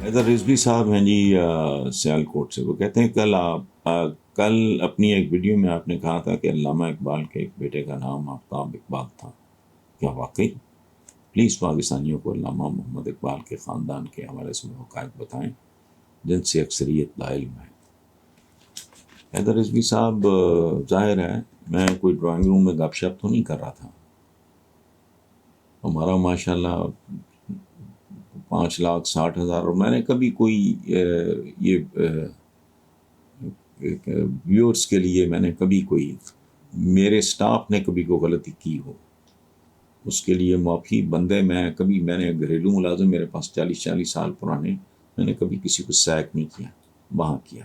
حیدر رضوی صاحب ہیں جی سیالکوٹ سے. وہ کہتے ہیں کل اپنی ایک ویڈیو میں آپ نے کہا تھا کہ علامہ اقبال کے ایک بیٹے کا نام آفتاب اقبال تھا. کیا واقعی؟ پلیز پاکستانیوں کو علامہ محمد اقبال کے خاندان کے حوالے سے حقائق بتائیں جن سے اکثریت لا علم ہے. حیدر رضوی صاحب، ظاہر ہے میں کوئی ڈرائنگ روم میں گپ شپ تو نہیں کر رہا تھا. ہمارا ماشاء اللہ 5,60,000، اور میں نے کبھی کوئی یہ ویورز کے لیے میں نے کبھی کوئی، میرے سٹاف نے کبھی کوئی غلطی کی ہو اس کے لیے معافی بندے. میں نے گھریلو ملازم میرے پاس 40 سال پرانے، میں نے کبھی کسی کو سیک نہیں کیا وہاں کیا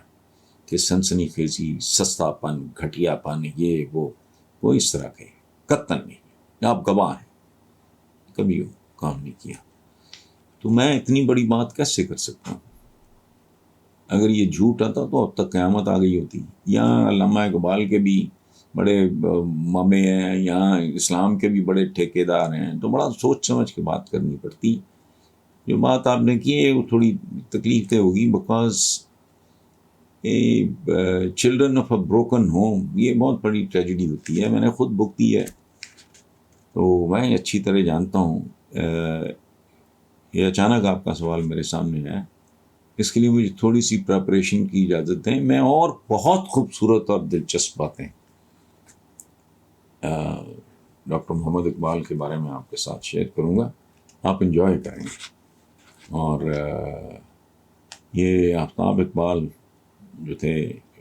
کہ سنسنی خیزی، سستا پن، گھٹیا پن، یہ وہ اس طرح کے قطعاً نہیں. آپ گواہ ہیں، کبھی وہ کام نہیں کیا. تو میں اتنی بڑی بات کیسے کر سکتا ہوں؟ اگر یہ جھوٹ آتا تو اب تک قیامت آ گئی ہوتی. یہاں علامہ اقبال کے بھی بڑے مامے ہیں، یہاں اسلام کے بھی بڑے ٹھیکیدار ہیں، تو بڑا سوچ سمجھ کے بات کرنی پڑتی. جو بات آپ نے کی ہے وہ تھوڑی تکلیف دہ ہوگی، because children of a broken home, یہ بہت بڑی ٹریجڈی ہوتی ہے. میں نے خود بھگتی ہے تو میں اچھی طرح جانتا ہوں. یہ اچانک آپ کا سوال میرے سامنے ہے، اس کے لیے مجھے تھوڑی سی پریپریشن کی اجازت ہے. میں اور بہت خوبصورت اور دلچسپ باتیں ڈاکٹر محمد اقبال کے بارے میں آپ کے ساتھ شیئر کروں گا، آپ انجوائے کریں گے. اور یہ آفتاب اقبال جو تھے،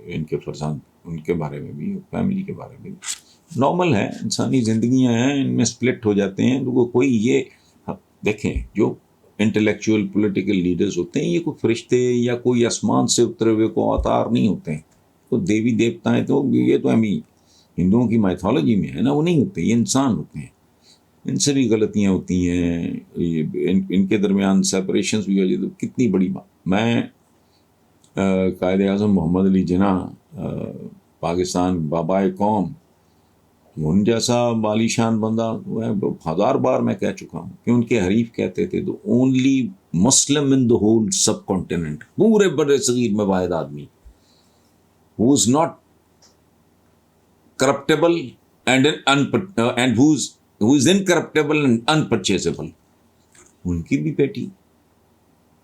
ان کے فرزند، ان کے بارے میں بھی، فیملی کے بارے میں بھی نارمل ہے، انسانی زندگیاں ہیں، ان میں سپلٹ ہو جاتے ہیں. تو کوئی یہ دیکھیں، جو انٹلیکچوئل پولیٹیکل لیڈرز ہوتے ہیں، یہ کوئی فرشتے یا کوئی آسمان سے اترے ہوئے کو اوتار نہیں ہوتے ہیں. تو دیوی دیوتا ہیں، تو یہ تو ہمیں ہندوؤں کی مائتھولوجی میں ہے نا، وہ نہیں ہوتے، یہ انسان ہوتے ہیں. ان سے بھی غلطیاں ہوتی ہیں، ان کے درمیان سیپریشنز بھی ہو جاتی. تو کتنی بڑی بات. میں قائد اعظم محمد علی جناح، پاکستان بابائے قوم، ان جیسا بالی شان بندہ 1000 بار میں کہہ چکا ہوں کہ ان کے حریف کہتے تھے تو only Muslim in the whole sub continent, پورے بڑے صغیر میں واحد آدمی who is not corruptible and who is incorruptible and unpurchasable. ان کی بھی بیٹی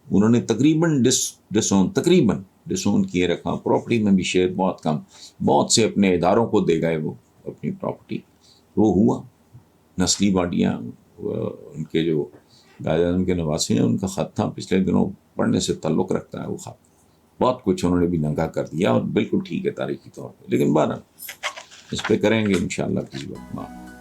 انہوں نے تقریباً ڈسون کیے رکھا. پراپرٹی میں بھی شیئر بہت کم، بہت سے اپنے اداروں کو دے گئے وہ اپنی پراپرٹی. وہ ہوا نسلی باڈیاں. ان کے جو قائد اعظم کے نواسی ہیں، ان کا خط تھا پچھلے دنوں، پڑھنے سے تعلق رکھتا ہے وہ خط. بہت کچھ انہوں نے بھی ننگا کر دیا، اور بالکل ٹھیک ہے تاریخی طور پہ. لیکن بہرحال اس پہ کریں گے انشاءاللہ کسی وقت بات.